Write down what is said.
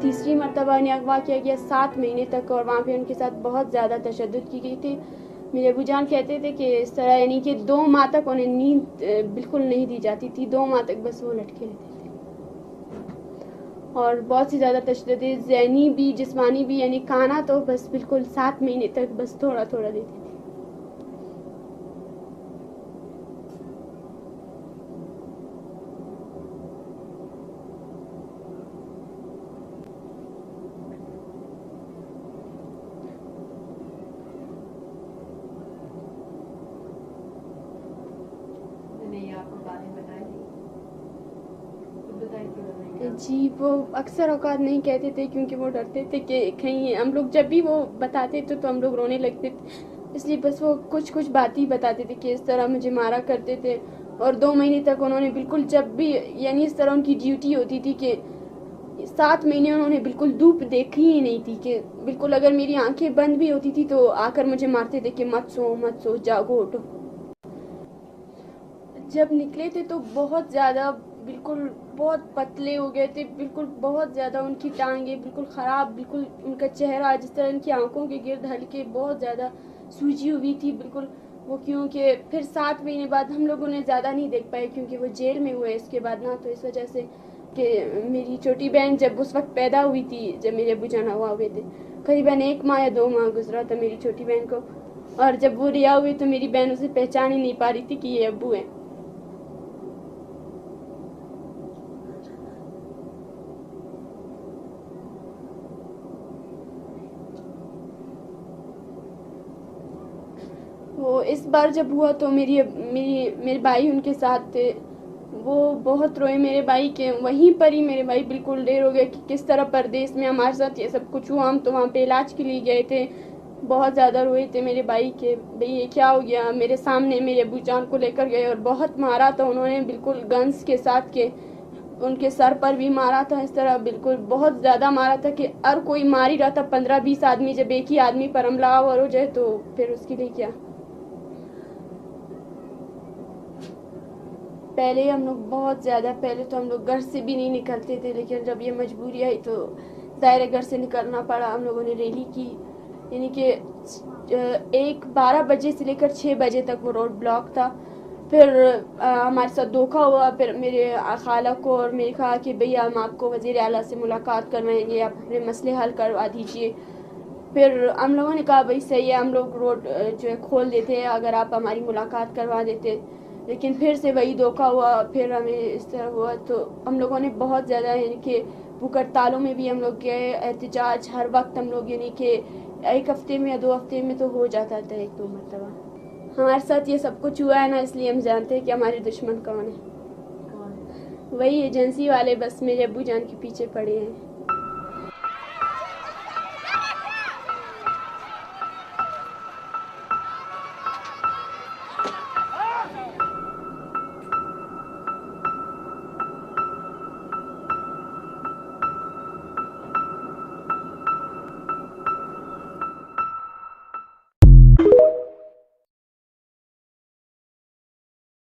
तीसरी मरतबा उन्हें अगवा किया गया 7 महीने तक, और वहाँ पे उनके साथ बहुत ज़्यादा तशद्दुद की गई थी। मेरे अबू जान कहते थे कि इस तरह यानी कि 2 माह तक उन्हें नींद बिल्कुल नहीं दी जाती थी, 2 माह तक बस वो लटके रहते थे, और बहुत सी ज़्यादा तशद्दुद ज़हनी भी जिस्मानी भी, यानी खाना तो बस बिल्कुल 7 महीने तक बस थोड़ा थोड़ा देते थे। जी, वो अक्सर औकात नहीं कहते थे क्योंकि वो डरते थे कि कहीं हम लोग जब भी वो बताते थे तो हम लोग रोने लगते थे, इसलिए बस वो कुछ कुछ बात ही बताते थे कि इस तरह मुझे मारा करते थे। और 2 महीने तक उन्होंने बिल्कुल जब भी यानी इस तरह उनकी ड्यूटी होती थी कि 7 महीने उन्होंने बिल्कुल धूप देखी ही नहीं थी, कि बिल्कुल अगर मेरी आंखें बंद भी होती थी तो आकर मुझे मारते थे कि मत सो जागो उठो। जब निकले थे तो बहुत ज़्यादा बिल्कुल बहुत पतले हो गए थे, बिल्कुल बहुत ज़्यादा उनकी टांगें बिल्कुल ख़राब, बिल्कुल उनका चेहरा जिस तरह उनकी आंखों के गिर्द हल्के बहुत ज़्यादा सूजी हुई थी बिल्कुल वो, क्योंकि फिर 7 महीने बाद हम लोग उन्हें ज़्यादा नहीं देख पाए क्योंकि वो जेल में हुए इसके बाद ना, तो इस वजह से कि मेरी छोटी बहन जब उस वक्त पैदा हुई थी, जब मेरे अबू जान हुआ हुए थे, करीबन 1 माह या 2 माह गुजरा था मेरी छोटी बहन को, और जब वो रिहा हुई तो मेरी बहन उसे पहचान ही नहीं पा रही थी कि ये अबू है। वो इस बार जब हुआ तो मेरे भाई उनके साथ थे, वो बहुत रोए मेरे भाई के, वहीं पर ही मेरे भाई बिल्कुल देर हो गया कि किस तरह परदेश में हमारे साथ ये सब कुछ हुआ। हम तो वहाँ पे इलाज के लिए गए थे, बहुत ज़्यादा रोए थे मेरे भाई के, भाई ये क्या हो गया। मेरे सामने मेरे अबू जान को लेकर गए और बहुत मारा था उन्होंने, बिल्कुल गन्स के साथ के उनके सर पर भी मारा था, इस तरह बिल्कुल बहुत ज़्यादा मारा था कि हर कोई मार ही रहा था। 15-20 आदमी, जब एक ही आदमी पर हमलावर हो जाए तो फिर उसके लिए क्या। पहले हम लोग बहुत ज़्यादा, पहले तो हम लोग घर से भी नहीं निकलते थे, लेकिन जब ये मजबूरी आई तो ज़ाहिर घर से निकलना पड़ा। हम लोगों ने रैली की, यानी कि 12 बजे से लेकर 6 बजे तक वो रोड ब्लॉक था। फिर हमारे साथ धोखा हुआ, फिर मेरे खाला को और मेरे कहा कि भैया हम आपको वज़ीर आला से मुलाकात करवाएंगे, आप अपने मसले हल करवा दीजिए। फिर हम लोगों ने कहा भाई सही है, हम लोग रोड जो है खोल देते हैं अगर आप हमारी मुलाकात करवा देते, लेकिन फिर से वही धोखा हुआ। फिर हमें इस तरह हुआ तो हम लोगों ने बहुत ज़्यादा, यानी कि भूख हड़तालों में भी हम लोग गए, एहतजाज हर वक्त हम लोग, यानी कि 1 हफ्ते में या 2 हफ्ते में तो हो जाता था 1-2 मरतबा। हमारे साथ ये सब कुछ हुआ है ना, इसलिए हम जानते हैं कि हमारे दुश्मन कौन है। वही एजेंसी वाले बस मेरे अब्बू जान के पीछे पड़े हैं।